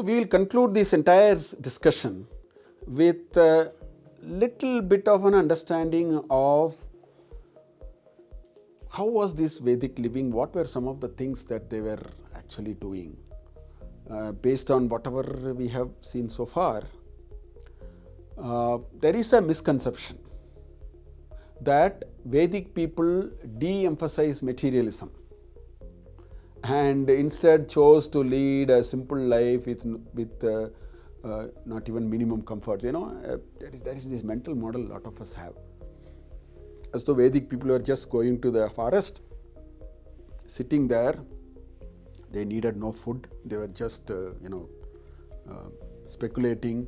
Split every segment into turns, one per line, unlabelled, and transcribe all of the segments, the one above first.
we will conclude this entire discussion with a little bit of an understanding of how was this Vedic living, what were some of the things that they were actually doing. Based on whatever we have seen so far, there is a misconception that Vedic people de-emphasize materialism and instead chose to lead a simple life with not even minimum comforts. There is this mental model a lot of us have. As though Vedic people were just going to the forest, sitting there, they needed no food, they were just speculating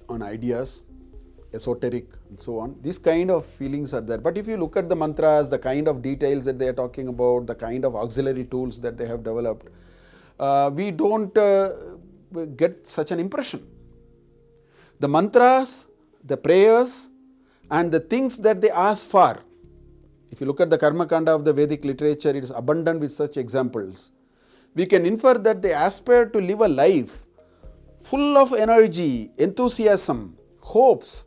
on ideas, esoteric and so on. These kind of feelings are there. But if you look at the mantras, the kind of details that they are talking about, the kind of auxiliary tools that they have developed, we don't get such an impression. The mantras, the prayers and the things that they ask for, if you look at the Karma Kanda of the Vedic literature, it is abundant with such examples. We can infer that they aspire to live a life full of energy, enthusiasm, hopes,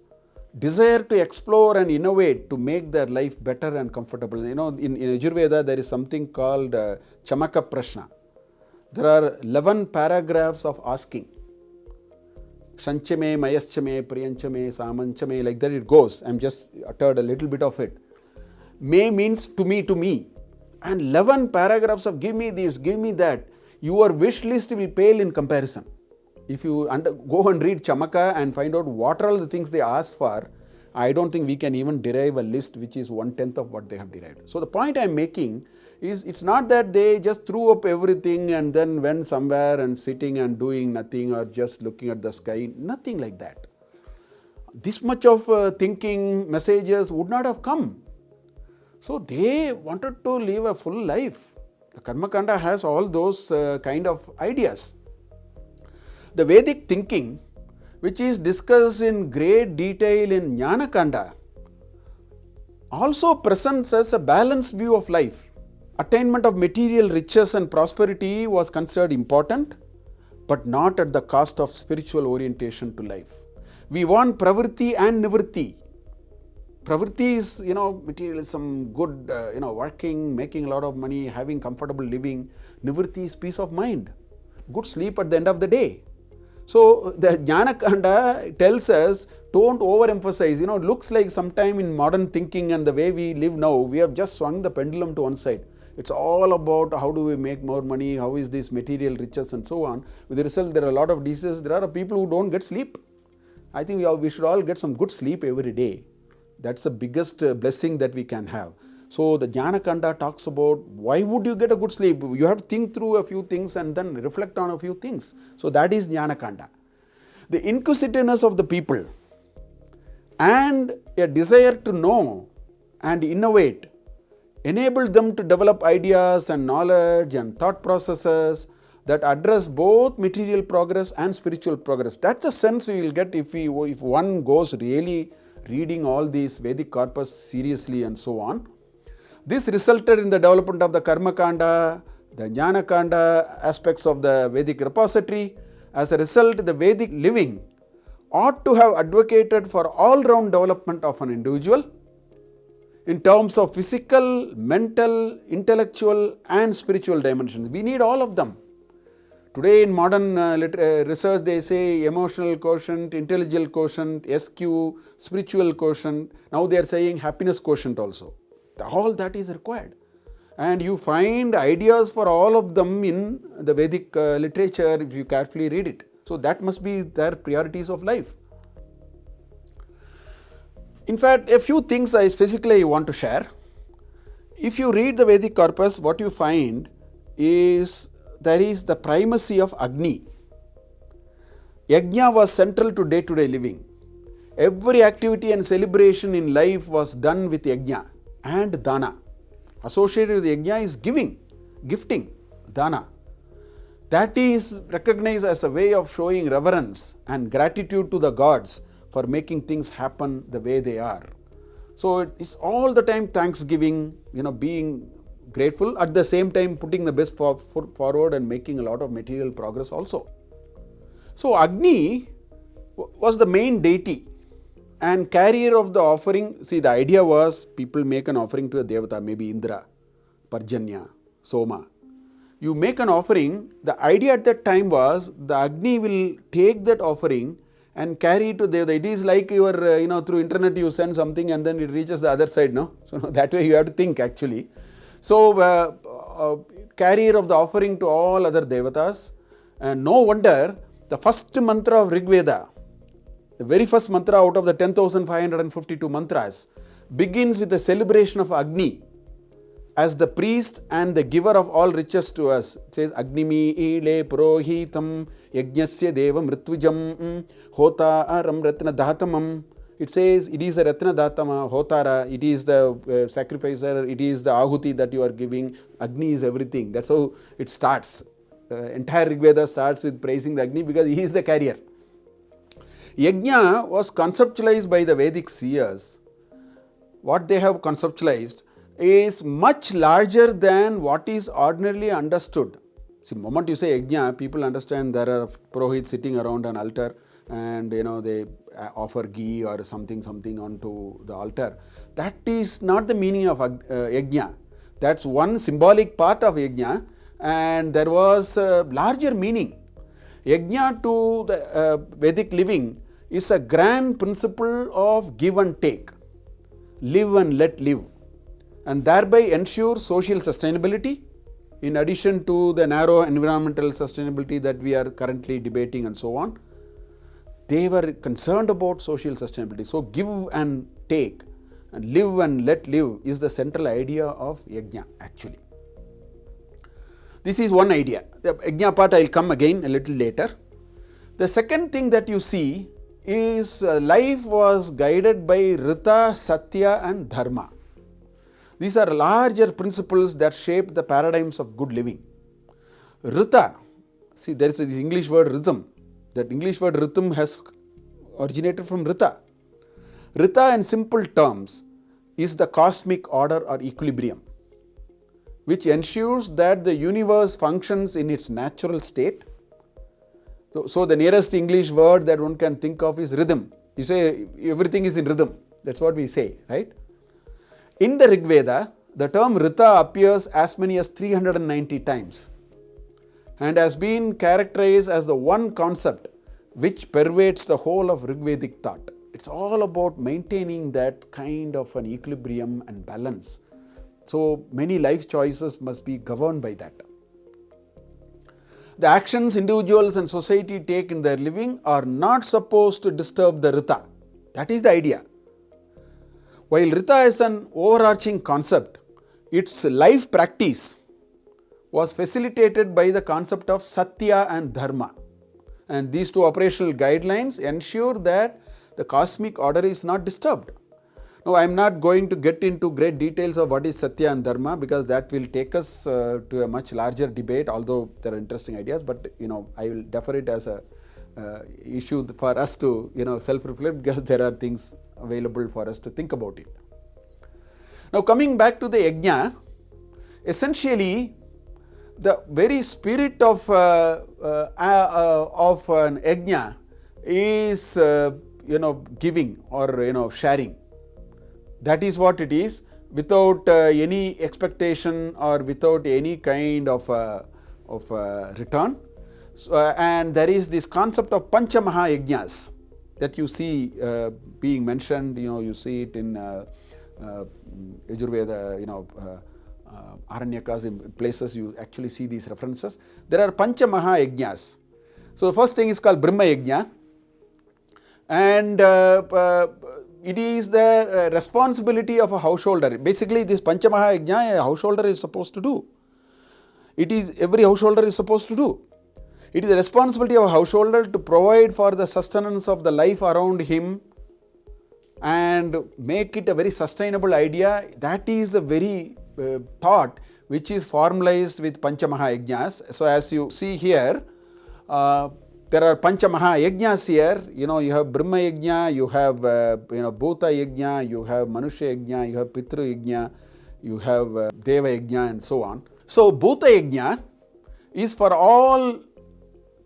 desire to explore and innovate to make their life better and comfortable. In Ayurveda, there is something called Chamaka Prashna. There are 11 paragraphs of asking. Shanchame, Mayaschame, Priyanchame, Samanchame, like that it goes. I'm just uttered a little bit of it. May means to me. And 11 paragraphs of give me this, give me that. Your wish list will pale in comparison. If you go and read Chamaka and find out what are all the things they asked for, I don't think we can even derive a list which is 1/10 of what they have derived. So the point I'm making is it's not that they just threw up everything and then went somewhere and sitting and doing nothing or just looking at the sky. Nothing like that. This much of thinking, messages would not have come. So they wanted to live a full life. The Karma Kanda has all those kind of ideas. The Vedic thinking, which is discussed in great detail in Jnana Kanda, also presents us a balanced view of life. Attainment of material riches and prosperity was considered important, but not at the cost of spiritual orientation to life. We want pravritti and nivritti. Pravritti is, materialism, good, working, making a lot of money, having comfortable living. Nivritti is peace of mind, good sleep at the end of the day. So the Jnana Kanda tells us, don't overemphasize. It looks like sometime in modern thinking and the way we live now, we have just swung the pendulum to one side. It's all about how do we make more money, how is this material riches and so on. With the result, there are a lot of diseases. There are people who don't get sleep. I think we should all get some good sleep every day. That's the biggest blessing that we can have. So the Jnana Kanda talks about why would you get a good sleep? You have to think through a few things and then reflect on a few things. So that is Jnana Kanda. The inquisitiveness of the people and a desire to know and innovate enabled them to develop ideas and knowledge and thought processes that address both material progress and spiritual progress. That's the sense we will get if one goes really reading all these Vedic corpus seriously and so on. This resulted in the development of the Karma Kanda, the Jnana Kanda aspects of the Vedic repository. As a result, the Vedic living ought to have advocated for all-round development of an individual in terms of physical, mental, intellectual and spiritual dimensions. We need all of them. Today in modern research, they say emotional quotient, intellectual quotient, SQ, spiritual quotient. Now they are saying happiness quotient also. All that is required. And you find ideas for all of them in the Vedic literature if you carefully read it. So that must be their priorities of life. In fact, a few things I specifically want to share. If you read the Vedic corpus, what you find is there is the primacy of Agni. Yajna was central to day-to-day living. Every activity and celebration in life was done with Yajna and Dana. Associated with Yajna is gifting, Dana. That is recognized as a way of showing reverence and gratitude to the gods for making things happen the way they are. So it's all the time thanksgiving, being grateful, at the same time putting the best foot forward and making a lot of material progress also. So Agni was the main deity and carrier of the offering. See, the idea was people make an offering to a devata, maybe Indra, Parjanya, Soma. You make an offering, the idea at that time was the Agni will take that offering and carry it to Devata. It is like your, through internet you send something and then it reaches the other side, no? So that way you have to think actually. So, carrier of the offering to all other Devatas, and no wonder the first mantra of Rig Veda, the very first mantra out of the 10,552 mantras, begins with the celebration of Agni as the priest and the giver of all riches to us. It says, Agnimi ile purohitam yajnasya devam ritvijam hotaram ratna dhatamam. It says it is the ratna dhatama, hotara, it is the sacrificer, it is the ahuti that you are giving. Agni is everything. That's how it starts. Entire Rig Veda starts with praising the Agni because he is the carrier. Yajna was conceptualized by the Vedic seers. What they have conceptualized is much larger than what is ordinarily understood. See, the moment you say yajna, people understand there are purohits sitting around an altar and they offer ghee or something onto the altar. That is not the meaning of yajna. That's one symbolic part of yajna, and there was a larger meaning. Yajna to the Vedic living is a grand principle of give and take, live and let live, and thereby ensure social sustainability in addition to the narrow environmental sustainability that we are currently debating and so on. They were concerned about social sustainability. So give and take and live and let live is the central idea of yajna actually. This is one idea. The yajna part I will come again a little later. The second thing that you see is life was guided by Rita, Satya and Dharma. These are larger principles that shape the paradigms of good living. Rita, see there is this English word rhythm. That English word rhythm has originated from Rita. Rita in simple terms is the cosmic order or equilibrium, which ensures that the universe functions in its natural state. So the nearest English word that one can think of is rhythm. You say everything is in rhythm. That's what we say, right? In the Rig Veda, the term Rita appears as many as 390 times and has been characterized as the one concept which pervades the whole of Rigvedic thought. It's all about maintaining that kind of an equilibrium and balance. So many life choices must be governed by that. The actions individuals and society take in their living are not supposed to disturb the Rita. That is the idea. While Rita is an overarching concept, its life practice was facilitated by the concept of Satya and Dharma. And these two operational guidelines ensure that the cosmic order is not disturbed. Now, I am not going to get into great details of what is Satya and Dharma because that will take us to a much larger debate, although there are interesting ideas, but I will defer it as a issue for us to self-reflect because there are things available for us to think about it. Now, coming back to the yajna, essentially the very spirit of an yajna is giving or sharing. That is what it is, without any expectation or without any kind of return. So, and there is this concept of Pancha Maha Yajnas that you see being mentioned. You see it in Yajurveda, Aranyakas, in places you actually see these references. There are Pancha Maha Yajnas. So the first thing is called Brahma Yajna, and it is the responsibility of a householder. Basically, this Pancha Maha Yajna a householder is supposed to do. Every householder is supposed to do. It is the responsibility of a householder to provide for the sustenance of the life around him and make it a very sustainable idea. That is the very thought which is formalized with Pancha Maha Yajnas. So as you see here, there are Pancha Maha Yajnas here. You have Brahma Yajna, you have Bhuta Yajna, you have Manusha Yajna, you have Pitru Yajna, you have Deva Yajna and so on. So Bhuta Yajna is for all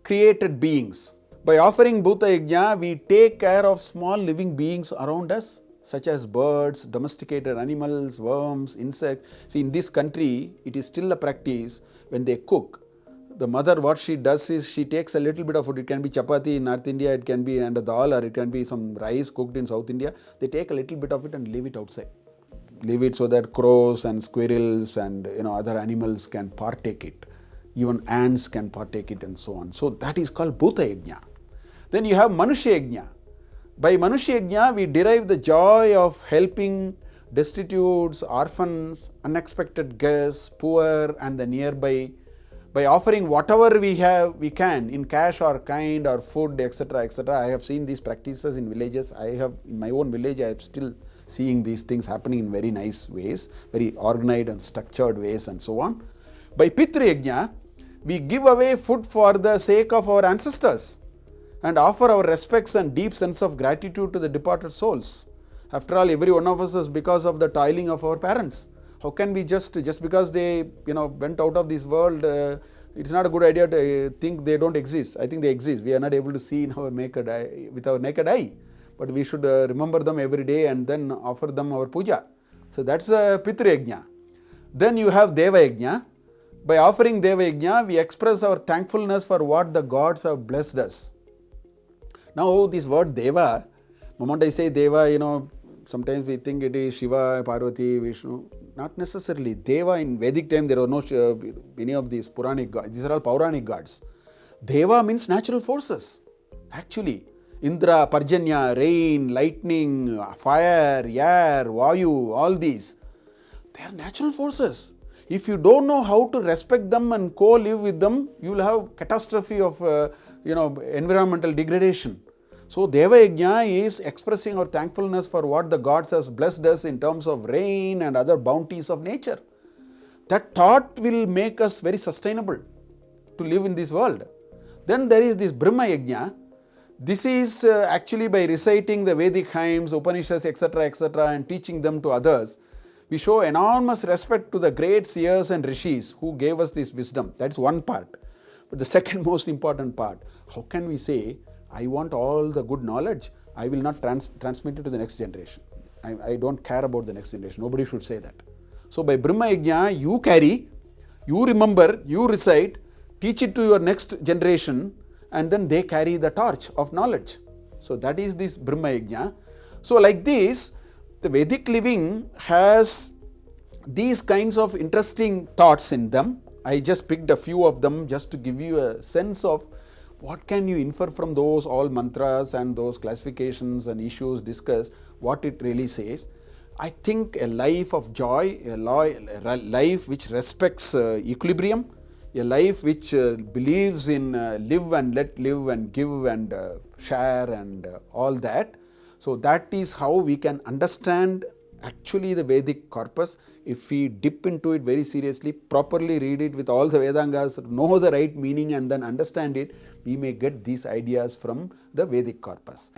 created beings. By offering Bhuta Yajna, we take care of small living beings around us, such as birds, domesticated animals, worms, insects. See, in this country, it is still a practice when they cook. The mother, what she does is she takes a little bit of food. It can be chapati in North India, it can be and dal, or it can be some rice cooked in South India. They take a little bit of it and leave it outside. Leave it so that crows and squirrels and other animals can partake it. Even ants can partake it and so on. So that is called Bhuta Yajna. Then you have Manushya Yajna. By Manushya Yajna, we derive the joy of helping destitutes, orphans, unexpected guests, poor and the nearby, by offering whatever we can in cash or kind or food, etc., etc. I have seen these practices in villages. In my own village, I am still seeing these things happening in very nice ways, very organized and structured ways and so on. By Pitru Yajna, we give away food for the sake of our ancestors and offer our respects and deep sense of gratitude to the departed souls. After all, every one of us is because of the toiling of our parents. How can we just because they went out of this world, it's not a good idea to think they don't exist. I think they exist. We are not able to see in our with our naked eye, but we should remember them every day and then offer them our puja. So that's Pitru Yajna. Then you have Deva Yajna. By offering Deva Yajna, we express our thankfulness for what the gods have blessed us. Now this word Deva, the moment I say Deva, sometimes we think it is Shiva, Parvati, Vishnu. Not necessarily. Deva in Vedic time, there were no any of these Puranic gods. These are all Pauranic gods. Deva means natural forces. Actually, Indra, Parjanya, rain, lightning, fire, air, Vayu, all these, they are natural forces. If you don't know how to respect them and co-live with them, you will have catastrophe of environmental degradation. So Deva Yajna is expressing our thankfulness for what the gods has blessed us in terms of rain and other bounties of nature. That thought will make us very sustainable to live in this world. Then there is this Brahma Yajna. This is actually by reciting the Vedic hymns, Upanishads, etc., etc., and teaching them to others. We show enormous respect to the great seers and rishis who gave us this wisdom. That's one part. But the second most important part, how can we say, I want all the good knowledge, I will not transmit it to the next generation. I don't care about the next generation. Nobody should say that. So by Brahma Yajna, you carry, you remember, you recite, teach it to your next generation, and then they carry the torch of knowledge. So that is this Brahma Yajna. So like this, the Vedic living has these kinds of interesting thoughts in them. I just picked a few of them just to give you a sense of what can you infer from those all mantras and those classifications and issues discussed, what it really says. I think a life of joy, a life which respects equilibrium, a life which believes in live and let live and give and share and all that. So that is how we can understand actually the Vedic corpus. If we dip into it very seriously, properly read it with all the Vedangas, know the right meaning and then understand it, we may get these ideas from the Vedic corpus.